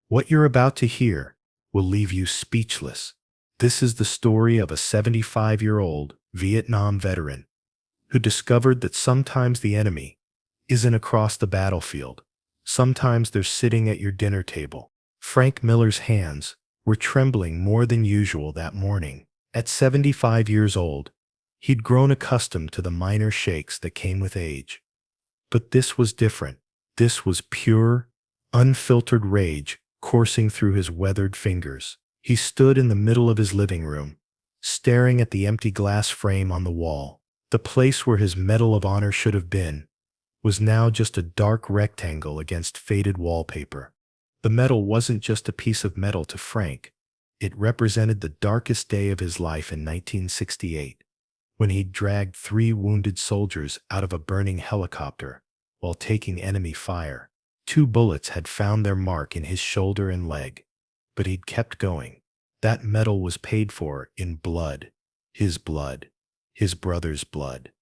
What you're about to hear will leave you speechless. This is the story of a 75-year-old Vietnam veteran who discovered that sometimes the enemy isn't across the battlefield. Sometimes they're sitting at your dinner table. Frank Miller's hands were trembling more than usual that morning. At 75 years old, he'd grown accustomed to the minor shakes that came with age. But this was different. This was pure, unfiltered rage coursing through his weathered fingers. He stood in the middle of his living room, staring at the empty glass frame on the wall. The place where his Medal of Honor should have been was now just a dark rectangle against faded wallpaper. The medal wasn't just a piece of metal to Frank. It represented the darkest day of his life in 1968, when he'd dragged 3 wounded soldiers out of a burning helicopter while taking enemy fire. 2 bullets had found their mark in his shoulder and leg, but he'd kept going. That medal was paid for in blood, his brother's blood,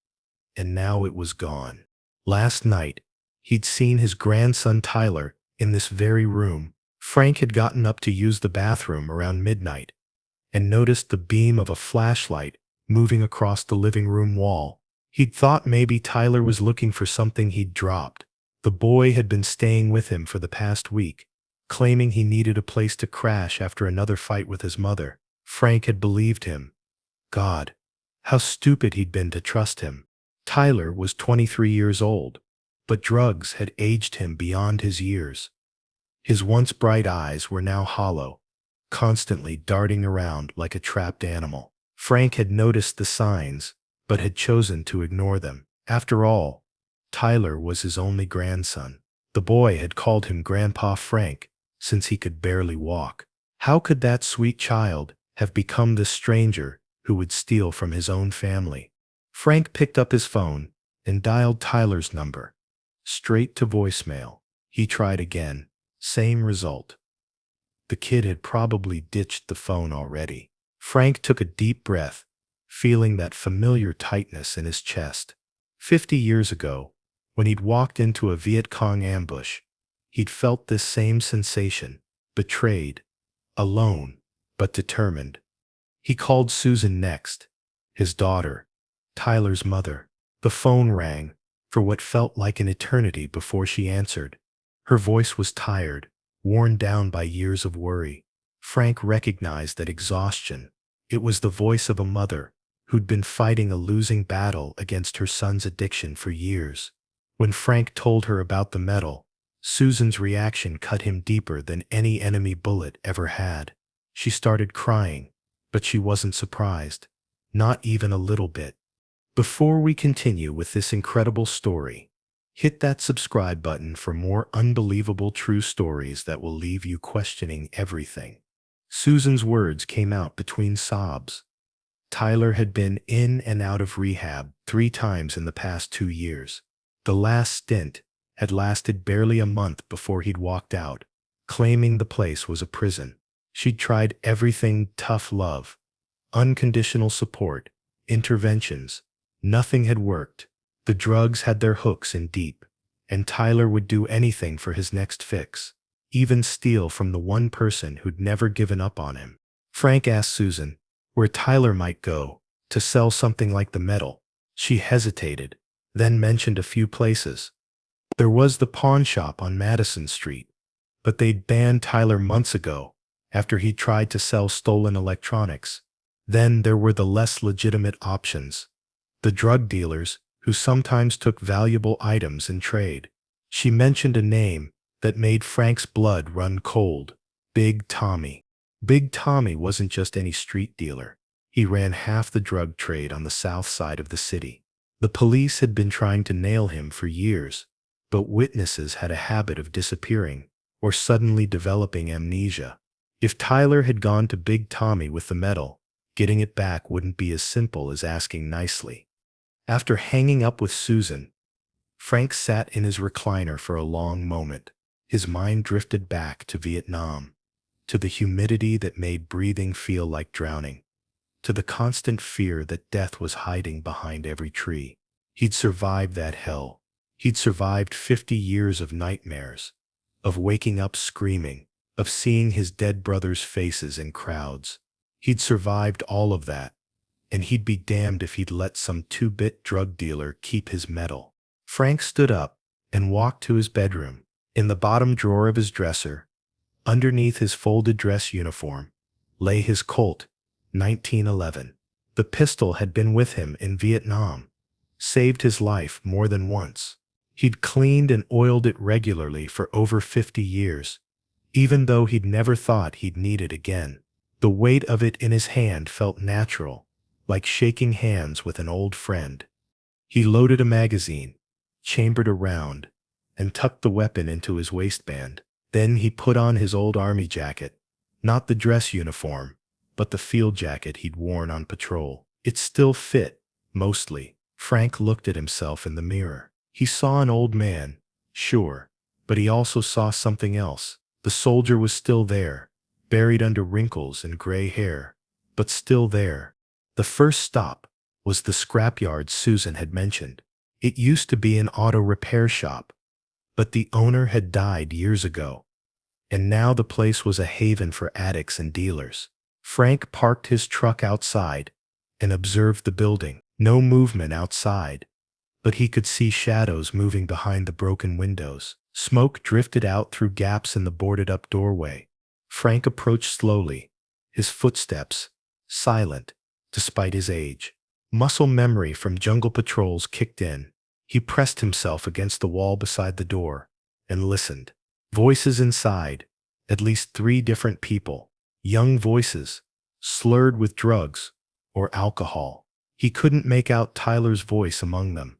and now it was gone. Last night, he'd seen his grandson Tyler in this very room. Frank had gotten up to use the bathroom around midnight and noticed the beam of a flashlight moving across the living room wall. He'd thought maybe Tyler was looking for something he'd dropped. The boy had been staying with him for the past week, claiming he needed a place to crash after another fight with his mother. Frank had believed him. God, how stupid he'd been to trust him. Tyler was 23 years old, but drugs had aged him beyond his years. His once bright eyes were now hollow, constantly darting around like a trapped animal. Frank had noticed the signs, but had chosen to ignore them. After all, Tyler was his only grandson. The boy had called him Grandpa Frank since he could barely walk. How could that sweet child have become this stranger who would steal from his own family? Frank picked up his phone and dialed Tyler's number. Straight to voicemail. He tried again. Same result. The kid had probably ditched the phone already. Frank took a deep breath, feeling that familiar tightness in his chest. 50 years ago, when he'd walked into a Viet Cong ambush, he'd felt this same sensation, betrayed, alone, but determined. He called Susan next, his daughter, Tyler's mother. The phone rang for what felt like an eternity before she answered. Her voice was tired, worn down by years of worry. Frank recognized that exhaustion. It was the voice of a mother who'd been fighting a losing battle against her son's addiction for years. When Frank told her about the medal, Susan's reaction cut him deeper than any enemy bullet ever had. She started crying, but she wasn't surprised. Not even a little bit. Before we continue with this incredible story, hit that subscribe button for more unbelievable true stories that will leave you questioning everything. Susan's words came out between sobs. Tyler had been in and out of rehab 3 times in the past 2 years. The last stint had lasted barely a month before he'd walked out, claiming the place was a prison. She'd tried everything: tough love, unconditional support, interventions. Nothing had worked. The drugs had their hooks in deep, and Tyler would do anything for his next fix, even steal from the one person who'd never given up on him. Frank asked Susan where Tyler might go to sell something like the medal. She hesitated, then mentioned a few places. There was the pawn shop on Madison Street, but they'd banned Tyler months ago after he tried to sell stolen electronics. Then there were the less legitimate options, the drug dealers who sometimes took valuable items in trade. She mentioned a name that made Frank's blood run cold: Big Tommy. Big Tommy wasn't just any street dealer. He ran half the drug trade on the south side of the city. The police had been trying to nail him for years, but witnesses had a habit of disappearing or suddenly developing amnesia. If Tyler had gone to Big Tommy with the medal, getting it back wouldn't be as simple as asking nicely. After hanging up with Susan, Frank sat in his recliner for a long moment. His mind drifted back to Vietnam, to the humidity that made breathing feel like drowning, to the constant fear that death was hiding behind every tree. He'd survived that hell. He'd survived 50 years of nightmares, of waking up screaming, of seeing his dead brothers' faces in crowds. He'd survived all of that, and he'd be damned if he'd let some two-bit drug dealer keep his medal. Frank stood up and walked to his bedroom. In the bottom drawer of his dresser, underneath his folded dress uniform, lay his Colt 1911. The pistol had been with him in Vietnam, saved his life more than once. He'd cleaned and oiled it regularly for over 50 years, even though he'd never thought he'd need it again. The weight of it in his hand felt natural, like shaking hands with an old friend. He loaded a magazine, chambered a round, and tucked the weapon into his waistband. Then he put on his old army jacket, not the dress uniform, but the field jacket he'd worn on patrol. It still fit, mostly. Frank looked at himself in the mirror. He saw an old man, sure, but he also saw something else. The soldier was still there, buried under wrinkles and gray hair, but still there. The first stop was the scrapyard Susan had mentioned. It used to be an auto repair shop, but the owner had died years ago, and now the place was a haven for addicts and dealers. Frank parked his truck outside and observed the building. No movement outside, but he could see shadows moving behind the broken windows. Smoke drifted out through gaps in the boarded-up doorway. Frank approached slowly, his footsteps silent despite his age. Muscle memory from jungle patrols kicked in. He pressed himself against the wall beside the door and listened. Voices inside, at least 3 different people. Young voices, slurred with drugs or alcohol. He couldn't make out Tyler's voice among them.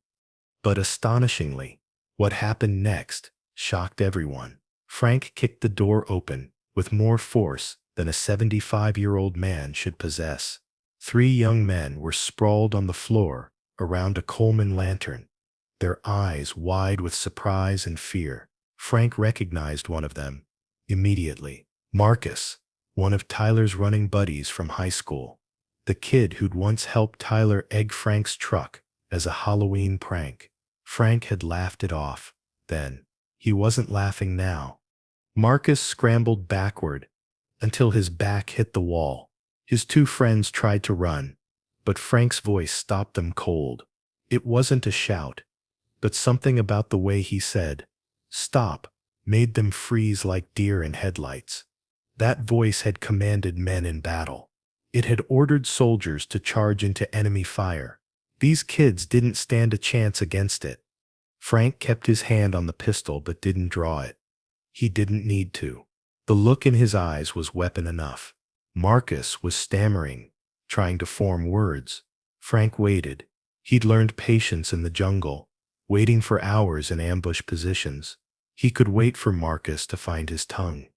But astonishingly, what happened next shocked everyone. Frank kicked the door open with more force than a 75-year-old man should possess. 3 young men were sprawled on the floor around a Coleman lantern, their eyes wide with surprise and fear. Frank recognized one of them immediately. Marcus, one of Tyler's running buddies from high school. The kid who'd once helped Tyler egg Frank's truck as a Halloween prank. Frank had laughed it off then. He wasn't laughing now. Marcus scrambled backward until his back hit the wall. His 2 friends tried to run, but Frank's voice stopped them cold. It wasn't a shout, but something about the way he said, "Stop," made them freeze like deer in headlights. That voice had commanded men in battle. It had ordered soldiers to charge into enemy fire. These kids didn't stand a chance against it. Frank kept his hand on the pistol but didn't draw it. He didn't need to. The look in his eyes was weapon enough. Marcus was stammering, trying to form words. Frank waited. He'd learned patience in the jungle, waiting for hours in ambush positions. He could wait for Marcus to find his tongue.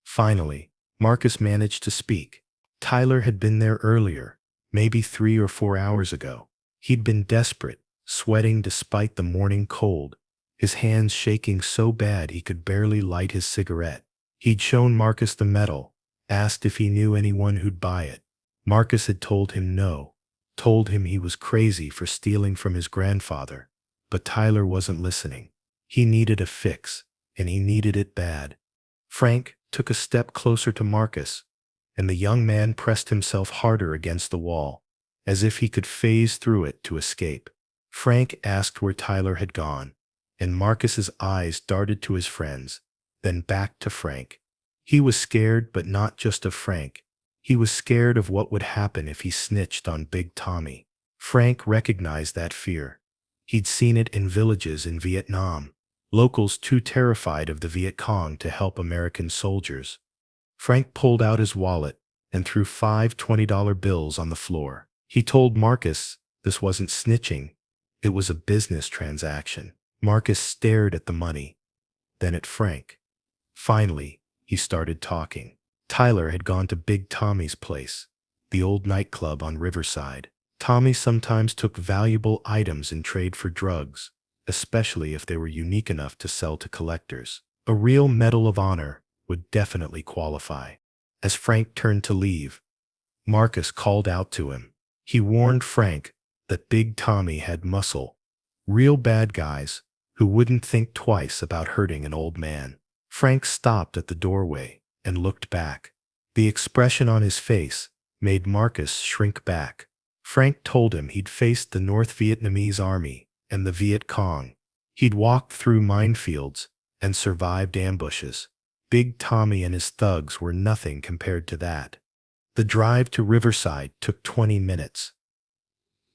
Finally, Marcus managed to speak. Tyler had been there earlier, maybe 3 or 4 hours ago. He'd been desperate, sweating despite the morning cold, his hands shaking so bad he could barely light his cigarette. He'd shown Marcus the medal, asked if he knew anyone who'd buy it. Marcus had told him no, told him he was crazy for stealing from his grandfather. But Tyler wasn't listening. He needed a fix, and he needed it bad. Frank took a step closer to Marcus, and the young man pressed himself harder against the wall, as if he could phase through it to escape. Frank asked where Tyler had gone, and Marcus's eyes darted to his friends, then back to Frank. He was scared, but not just of Frank. He was scared of what would happen if he snitched on Big Tommy. Frank recognized that fear. He'd seen it in villages in Vietnam, locals too terrified of the Viet Cong to help American soldiers. Frank pulled out his wallet and threw 5 $20 bills on the floor. He told Marcus this wasn't snitching, it was a business transaction. Marcus stared at the money, then at Frank. Finally, he started talking. Tyler had gone to Big Tommy's place, the old nightclub on Riverside. Tommy sometimes took valuable items in trade for drugs, especially if they were unique enough to sell to collectors. A real Medal of Honor would definitely qualify. As Frank turned to leave, Marcus called out to him. He warned Frank that Big Tommy had muscle, real bad guys who wouldn't think twice about hurting an old man. Frank stopped at the doorway. and looked back. The expression on his face made Marcus shrink back. Frank told him he'd faced the North Vietnamese army and the Viet Cong. He'd walked through minefields and survived ambushes. Big Tommy and his thugs were nothing compared to that. The drive to Riverside took 20 minutes.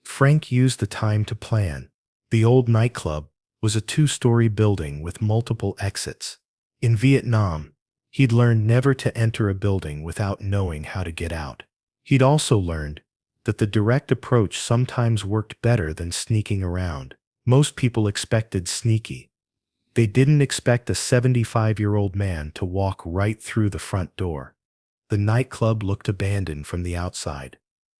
Frank used the time to plan. The old nightclub was a two-story building with multiple exits. In Vietnam, he'd learned never to enter a building without knowing how to get out. He'd also learned that the direct approach sometimes worked better than sneaking around. Most people expected sneaky. They didn't expect a 75-year-old man to walk right through the front door. The nightclub looked abandoned from the outside,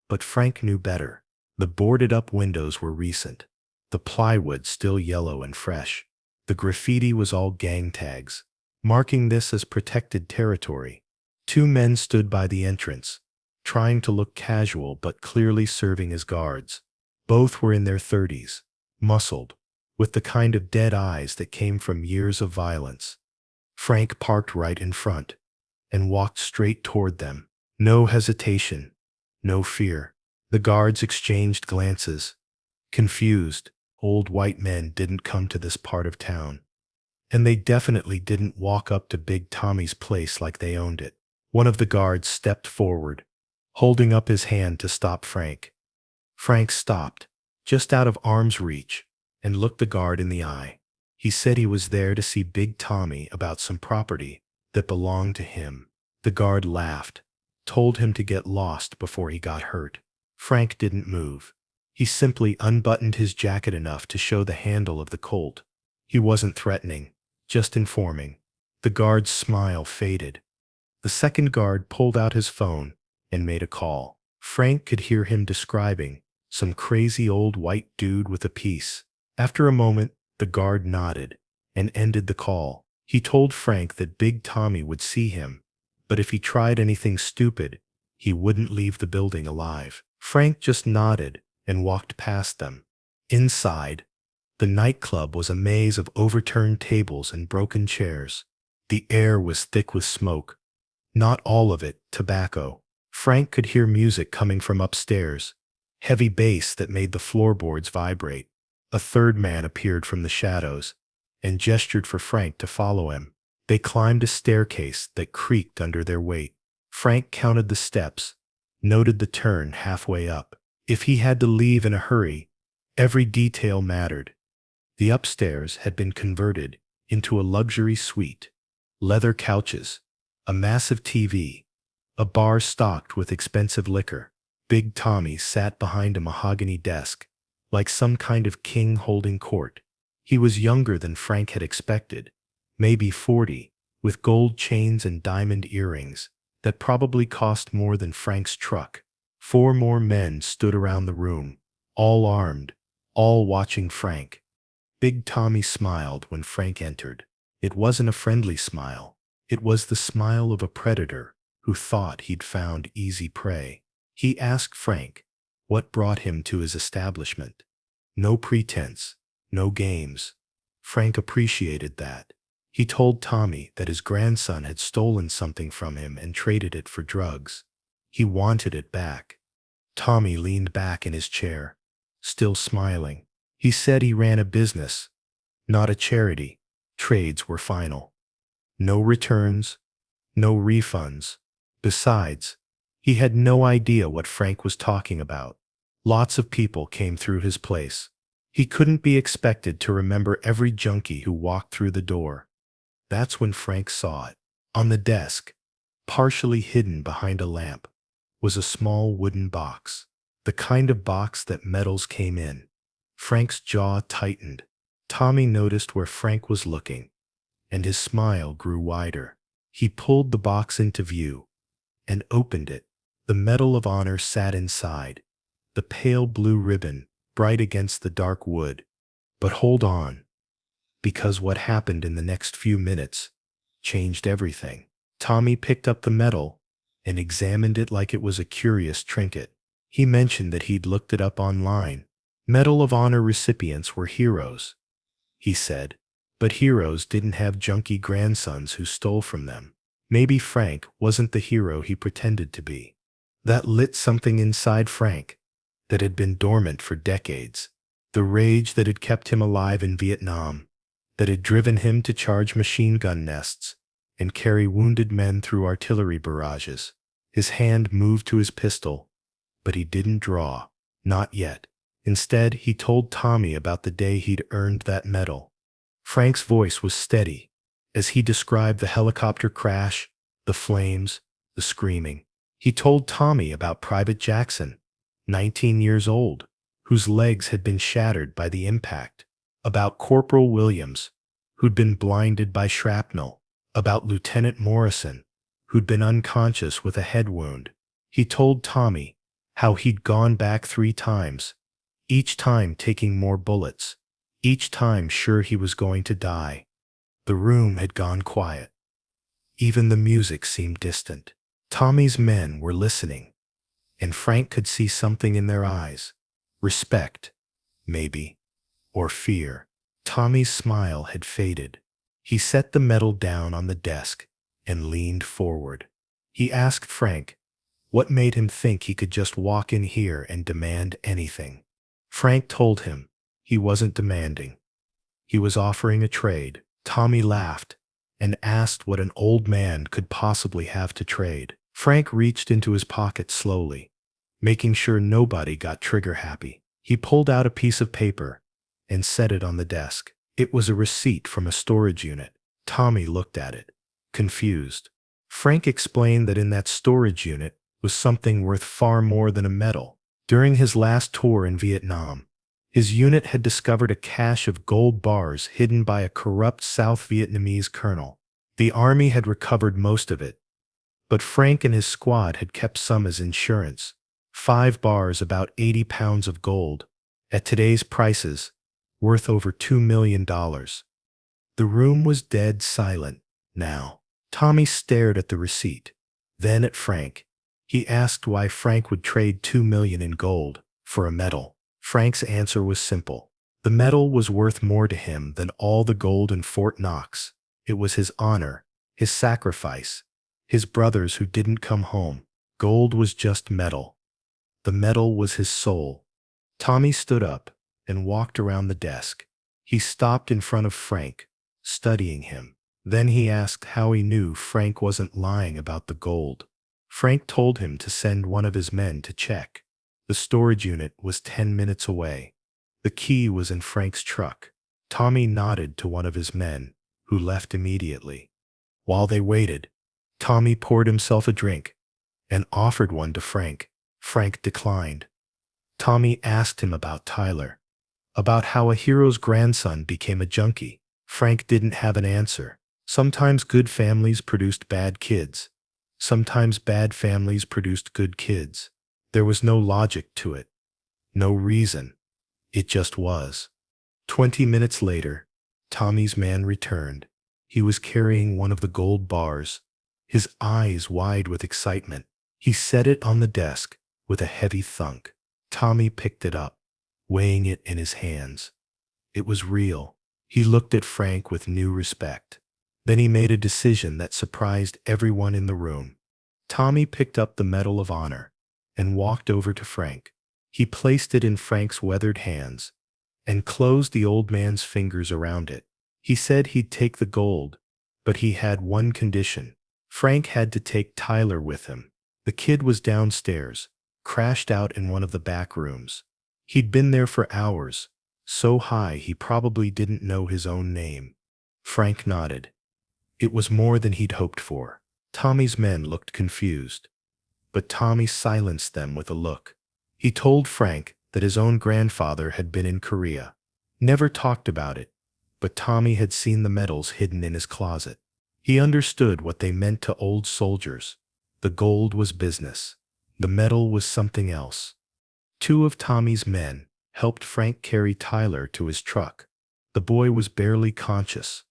but Frank knew better. The boarded-up windows were recent, the plywood still yellow and fresh. The graffiti was all gang tags, marking this as protected territory. Two men stood by the entrance, trying to look casual but clearly serving as guards. Both were in their 30s, muscled, with the kind of dead eyes that came from years of violence. Frank parked right in front and walked straight toward them. No hesitation, no fear. The guards exchanged glances. Confused, old white men didn't come to this part of town. And they definitely didn't walk up to Big Tommy's place like they owned it. One of the guards stepped forward, holding up his hand to stop Frank. Frank stopped, just out of arm's reach, and looked the guard in the eye. He said he was there to see Big Tommy about some property that belonged to him. The guard laughed, told him to get lost before he got hurt. Frank didn't move. He simply unbuttoned his jacket enough to show the handle of the Colt. He wasn't threatening, just informing. The guard's smile faded. The second guard pulled out his phone and made a call. Frank could hear him describing some crazy old white dude with a piece. After a moment, the guard nodded and ended the call. He told Frank that Big Tommy would see him, but if he tried anything stupid, he wouldn't leave the building alive. Frank just nodded and walked past them. Inside, the nightclub was a maze of overturned tables and broken chairs. The air was thick with smoke, not all of it tobacco. Frank could hear music coming from upstairs, heavy bass that made the floorboards vibrate. A third man appeared from the shadows and gestured for Frank to follow him. They climbed a staircase that creaked under their weight. Frank counted the steps, noted the turn halfway up. If he had to leave in a hurry, every detail mattered. The upstairs had been converted into a luxury suite. Leather couches, a massive TV, a bar stocked with expensive liquor. Big Tommy sat behind a mahogany desk, like some kind of king holding court. He was younger than Frank had expected, maybe 40, with gold chains and diamond earrings that probably cost more than Frank's truck. 4 more men stood around the room, all armed, all watching Frank. Big Tommy smiled when Frank entered. It wasn't a friendly smile. It was the smile of a predator who thought he'd found easy prey. He asked Frank what brought him to his establishment. No pretense, no games. Frank appreciated that. He told Tommy that his grandson had stolen something from him and traded it for drugs. He wanted it back. Tommy leaned back in his chair, still smiling. He said he ran a business, not a charity. Trades were final. No returns, no refunds. Besides, he had no idea what Frank was talking about. Lots of people came through his place. He couldn't be expected to remember every junkie who walked through the door. That's when Frank saw it. On the desk, partially hidden behind a lamp, was a small wooden box, the kind of box that metals came in. Frank's jaw tightened. Tommy noticed where Frank was looking, and his smile grew wider. He pulled the box into view and opened it. The Medal of Honor sat inside, the pale blue ribbon bright against the dark wood. But hold on, because what happened in the next few minutes changed everything. Tommy picked up the medal and examined it like it was a curious trinket. He mentioned that he'd looked it up online. Medal of Honor recipients were heroes, he said, but heroes didn't have junkie grandsons who stole from them. Maybe Frank wasn't the hero he pretended to be. That lit something inside Frank that had been dormant for decades. The rage that had kept him alive in Vietnam, that had driven him to charge machine gun nests and carry wounded men through artillery barrages. His hand moved to his pistol, but he didn't draw. Not yet. Instead, he told Tommy about the day he'd earned that medal. Frank's voice was steady as he described the helicopter crash, the flames, the screaming. He told Tommy about Private Jackson, 19 years old, whose legs had been shattered by the impact, about Corporal Williams, who'd been blinded by shrapnel, about Lieutenant Morrison, who'd been unconscious with a head wound. He told Tommy how he'd gone back 3 times, each time taking more bullets, each time sure he was going to die. The room had gone quiet. Even the music seemed distant. Tommy's men were listening, and Frank could see something in their eyes. Respect, maybe, or fear. Tommy's smile had faded. He set the medal down on the desk and leaned forward. He asked Frank what made him think he could just walk in here and demand anything. Frank told him he wasn't demanding. He was offering a trade. Tommy laughed and asked what an old man could possibly have to trade. Frank reached into his pocket slowly, making sure nobody got trigger happy. He pulled out a piece of paper and set it on the desk. It was a receipt from a storage unit. Tommy looked at it, confused. Frank explained that in that storage unit was something worth far more than a medal. During his last tour in Vietnam, his unit had discovered a cache of gold bars hidden by a corrupt South Vietnamese colonel. The army had recovered most of it, but Frank and his squad had kept some as insurance. 5 bars, about 80 pounds of gold, at today's prices, worth over $2 million. The room was dead silent now. Tommy stared at the receipt, then at Frank. He asked why Frank would trade $2 million in gold for a medal. Frank's answer was simple. The medal was worth more to him than all the gold in Fort Knox. It was his honor, his sacrifice, his brothers who didn't come home. Gold was just metal. The medal was his soul. Tommy stood up and walked around the desk. He stopped in front of Frank, studying him. Then he asked how he knew Frank wasn't lying about the gold. Frank told him to send one of his men to check. The storage unit was 10 minutes away. The key was in Frank's truck. Tommy nodded to one of his men, who left immediately. While they waited, Tommy poured himself a drink and offered one to Frank. Frank declined. Tommy asked him about Tyler, about how a hero's grandson became a junkie. Frank didn't have an answer. Sometimes good families produced bad kids. Sometimes bad families produced good kids. There was no logic to it. No reason. It just was. 20 minutes later, Tommy's man returned. He was carrying one of the gold bars, his eyes wide with excitement. He set it on the desk with a heavy thunk. Tommy picked it up, weighing it in his hands. It was real. He looked at Frank with new respect. Then he made a decision that surprised everyone in the room. Tommy picked up the Medal of Honor and walked over to Frank. He placed it in Frank's weathered hands and closed the old man's fingers around it. He said he'd take the gold, but he had one condition. Frank had to take Tyler with him. The kid was downstairs, crashed out in one of the back rooms. He'd been there for hours, so high he probably didn't know his own name. Frank nodded. It was more than he'd hoped for. Tommy's men looked confused, but Tommy silenced them with a look. He told Frank that his own grandfather had been in Korea. Never talked about it, but Tommy had seen the medals hidden in his closet. He understood what they meant to old soldiers. The gold was business. The medal was something else. 2 of Tommy's men helped Frank carry Tyler to his truck. The boy was barely conscious,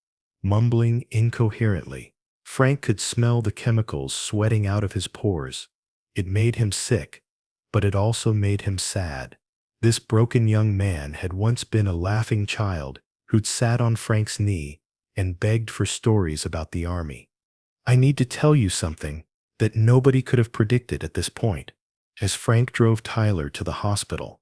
mumbling incoherently. Frank could smell the chemicals sweating out of his pores. It made him sick, but it also made him sad. This broken young man had once been a laughing child who'd sat on Frank's knee and begged for stories about the army. I need to tell you something that nobody could have predicted at this point. As Frank drove Tyler to the hospital,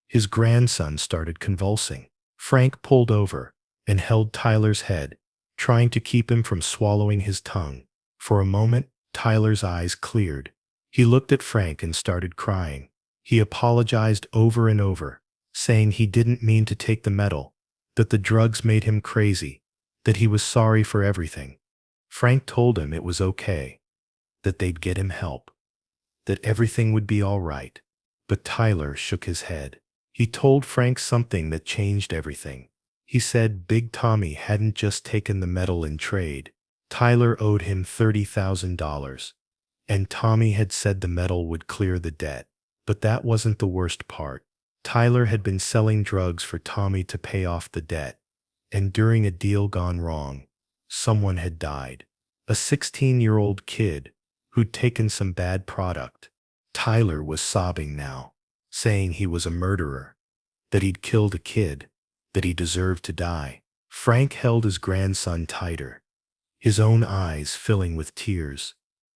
his grandson started convulsing. Frank pulled over and held Tyler's head, trying to keep him from swallowing his tongue. For a moment, Tyler's eyes cleared. He looked at Frank and started crying. He apologized over and over, saying he didn't mean to take the medal, that the drugs made him crazy, that he was sorry for everything. Frank told him it was okay, that they'd get him help, that everything would be all right. But Tyler shook his head. He told Frank something that changed everything. He said Big Tommy hadn't just taken the medal in trade. Tyler owed him $30,000, and Tommy had said the medal would clear the debt. But that wasn't the worst part. Tyler had been selling drugs for Tommy to pay off the debt, and during a deal gone wrong, someone had died. A 16-year-old kid who'd taken some bad product. Tyler was sobbing now, saying he was a murderer, that he'd killed a kid, that he deserved to die. Frank held his grandson tighter, his own eyes filling with tears.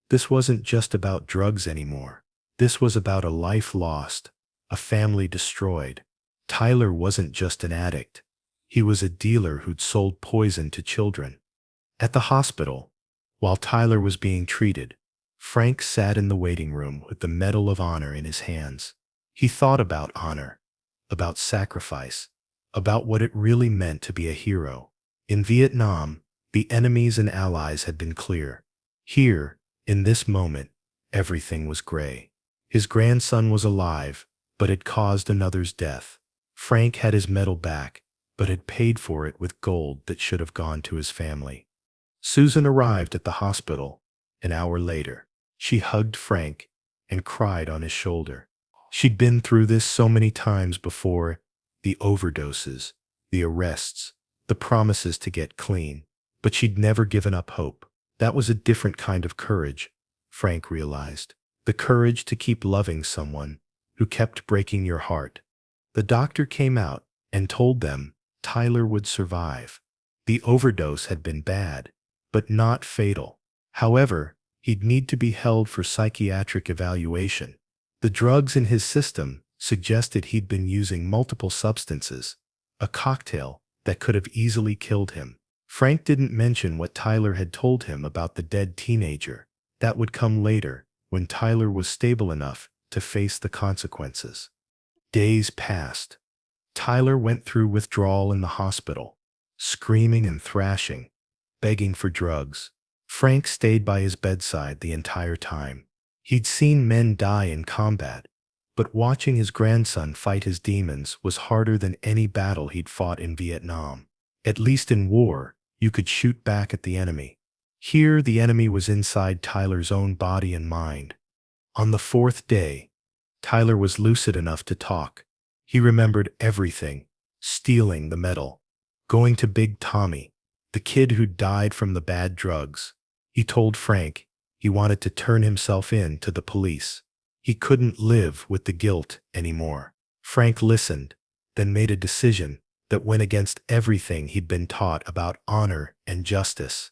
This wasn't just about drugs anymore. This was about a life lost, a family destroyed. Tyler wasn't just an addict. He was a dealer who'd sold poison to children. At the hospital, while Tyler was being treated, Frank sat in the waiting room with the Medal of Honor in his hands. He thought about honor, about sacrifice, about what it really meant to be a hero. In Vietnam, the enemies and allies had been clear. Here, in this moment, everything was gray. His grandson was alive, but had caused another's death. Frank had his medal back, but had paid for it with gold that should have gone to his family. Susan arrived at the hospital an hour later. She hugged Frank and cried on his shoulder. She'd been through this so many times before, the overdoses, the arrests, the promises to get clean, but she'd never given up hope. That was a different kind of courage, Frank realized. The courage to keep loving someone who kept breaking your heart. The doctor came out and told them Tyler would survive. The overdose had been bad, but not fatal. However, he'd need to be held for psychiatric evaluation. The drugs in his system suggested he'd been using multiple substances, a cocktail that could have easily killed him. Frank didn't mention what Tyler had told him about the dead teenager. That would come later, when Tyler was stable enough to face the consequences. Days passed. Tyler went through withdrawal in the hospital, screaming and thrashing, begging for drugs. Frank stayed by his bedside the entire time. He'd seen men die in combat, but watching his grandson fight his demons was harder than any battle he'd fought in Vietnam. At least in war, you could shoot back at the enemy. Here, the enemy was inside Tyler's own body and mind. On the fourth day, Tyler was lucid enough to talk. He remembered everything: stealing the medal, going to Big Tommy, the kid who died from the bad drugs. He told Frank he wanted to turn himself in to the police. He couldn't live with the guilt anymore. Frank listened, then made a decision that went against everything he'd been taught about honor and justice.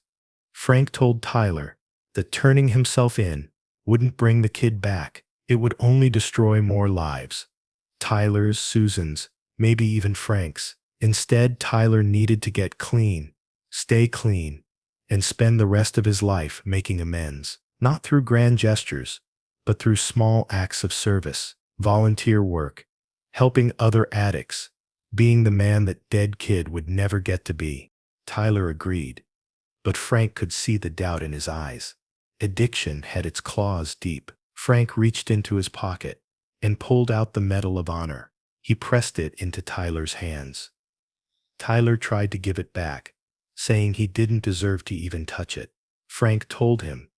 Frank told Tyler that turning himself in wouldn't bring the kid back. It would only destroy more lives. Tyler's, Susan's, maybe even Frank's. Instead, Tyler needed to get clean, stay clean, and spend the rest of his life making amends. Not through grand gestures, but through small acts of service, volunteer work, helping other addicts, being the man that dead kid would never get to be. Tyler agreed, but Frank could see the doubt in his eyes. Addiction had its claws deep. Frank reached into his pocket and pulled out the Medal of Honor. He pressed it into Tyler's hands. Tyler tried to give it back, saying he didn't deserve to even touch it. Frank told him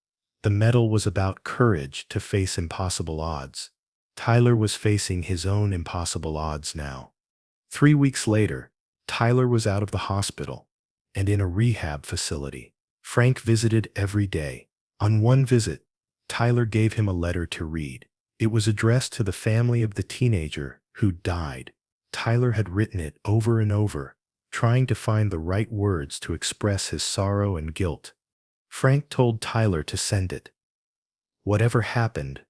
the medal was about courage to face impossible odds. Tyler was facing his own impossible odds now. 3 weeks later, Tyler was out of the hospital and in a rehab facility. Frank visited every day. On one visit, Tyler gave him a letter to read. It was addressed to the family of the teenager who died. Tyler had written it over and over, trying to find the right words to express his sorrow and guilt. Frank told Tyler to send it. Whatever happened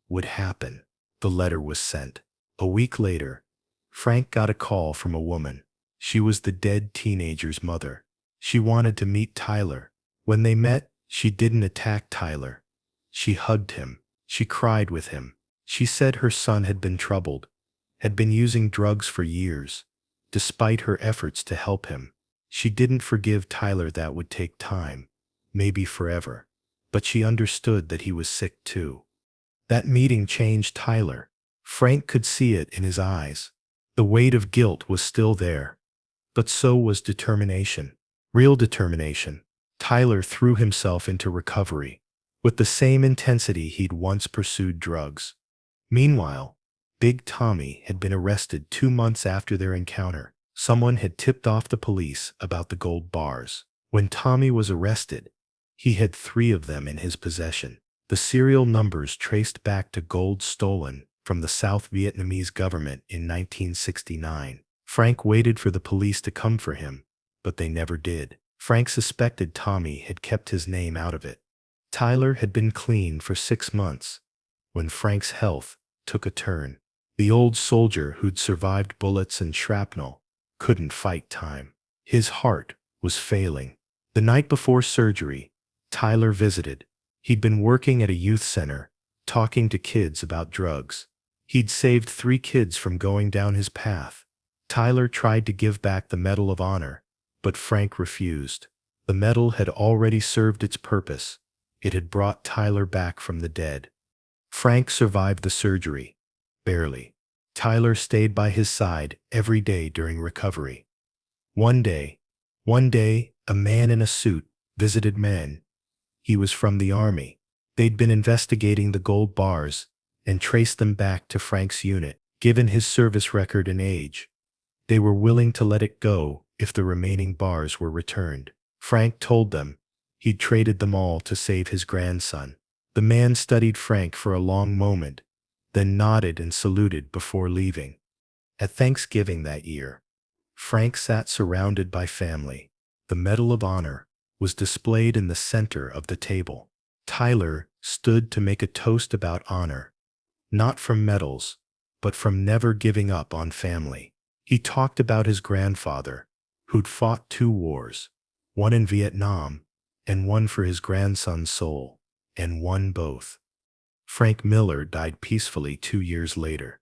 would happen. The letter was sent. A week later, Frank got a call from a woman. She was the dead teenager's mother. She wanted to meet Tyler. When they met, she didn't attack Tyler. She hugged him. She cried with him. She said her son had been troubled, had been using drugs for years. Despite her efforts to help him, she didn't forgive Tyler. That would take time, maybe forever. But she understood that he was sick too. That meeting changed Tyler. Frank could see it in his eyes. The weight of guilt was still there, but so was determination. Real determination. Tyler threw himself into recovery with the same intensity he'd once pursued drugs. Meanwhile, Big Tommy had been arrested 2 months after their encounter. Someone had tipped off the police about the gold bars. When Tommy was arrested, he had 3 of them in his possession. The serial numbers traced back to gold stolen from the South Vietnamese government in 1969. Frank waited for the police to come for him, but they never did. Frank suspected Tommy had kept his name out of it. Tyler had been clean for 6 months when Frank's health took a turn. The old soldier who'd survived bullets and shrapnel couldn't fight time. His heart was failing. The night before surgery, Tyler visited. He'd been working at a youth center, talking to kids about drugs. He'd saved 3 kids from going down his path. Tyler tried to give back the Medal of Honor, but Frank refused. The medal had already served its purpose. It had brought Tyler back from the dead. Frank survived the surgery. Barely. Tyler stayed by his side every day during recovery. One day, a man in a suit visited men. He was from the army. They'd been investigating the gold bars and traced them back to Frank's unit. Given his service record and age, they were willing to let it go if the remaining bars were returned. Frank told them he'd traded them all to save his grandson. The man studied Frank for a long moment, then nodded and saluted before leaving. At Thanksgiving that year, Frank sat surrounded by family. The Medal of Honor was displayed in the center of the table. Tyler stood to make a toast about honor, not from medals, but from never giving up on family. He talked about his grandfather, who'd fought 2 wars, one in Vietnam and one for his grandson's soul, and won both. Frank Miller died peacefully 2 years later.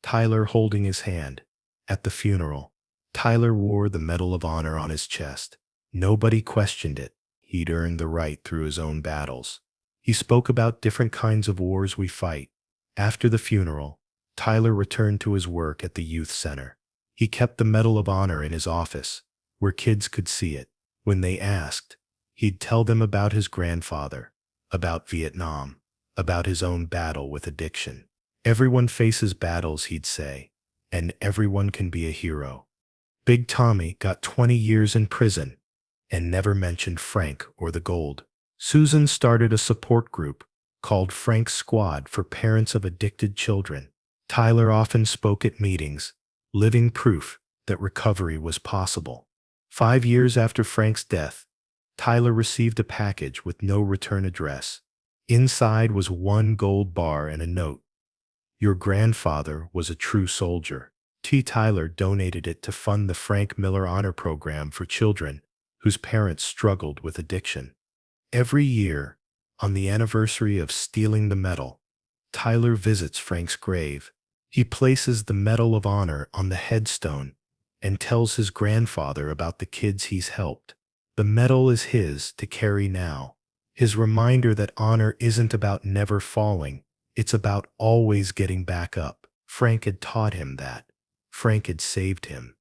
Tyler holding his hand. At the funeral, Tyler wore the Medal of Honor on his chest. Nobody questioned it. He'd earned the right through his own battles. He spoke about different kinds of wars we fight. After the funeral, Tyler returned to his work at the youth center. He kept the Medal of Honor in his office, where kids could see it. When they asked, he'd tell them about his grandfather, about Vietnam, about his own battle with addiction. Everyone faces battles, he'd say, and everyone can be a hero. Big Tommy got 20 years in prison and never mentioned Frank or the gold. Susan started a support group called Frank's Squad for parents of addicted children. Tyler often spoke at meetings, living proof that recovery was possible. 5 years after Frank's death, Tyler received a package with no return address. Inside was 1 gold bar and a note. Your grandfather was a true soldier. Tyler donated it to fund the Frank Miller Honor Program for children whose parents struggled with addiction. Every year, on the anniversary of stealing the medal, Tyler visits Frank's grave. He places the Medal of Honor on the headstone and tells his grandfather about the kids he's helped. The medal is his to carry now, his reminder that honor isn't about never falling, it's about always getting back up. Frank had taught him that. Frank had saved him.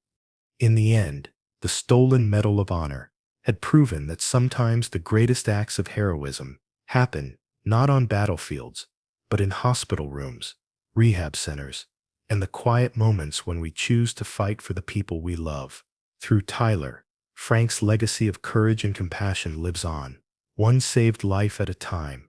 In the end, the stolen Medal of Honor had proven that sometimes the greatest acts of heroism happen not on battlefields, but in hospital rooms, rehab centers, and the quiet moments when we choose to fight for the people we love. Through Tyler, Frank's legacy of courage and compassion lives on, one saved life at a time.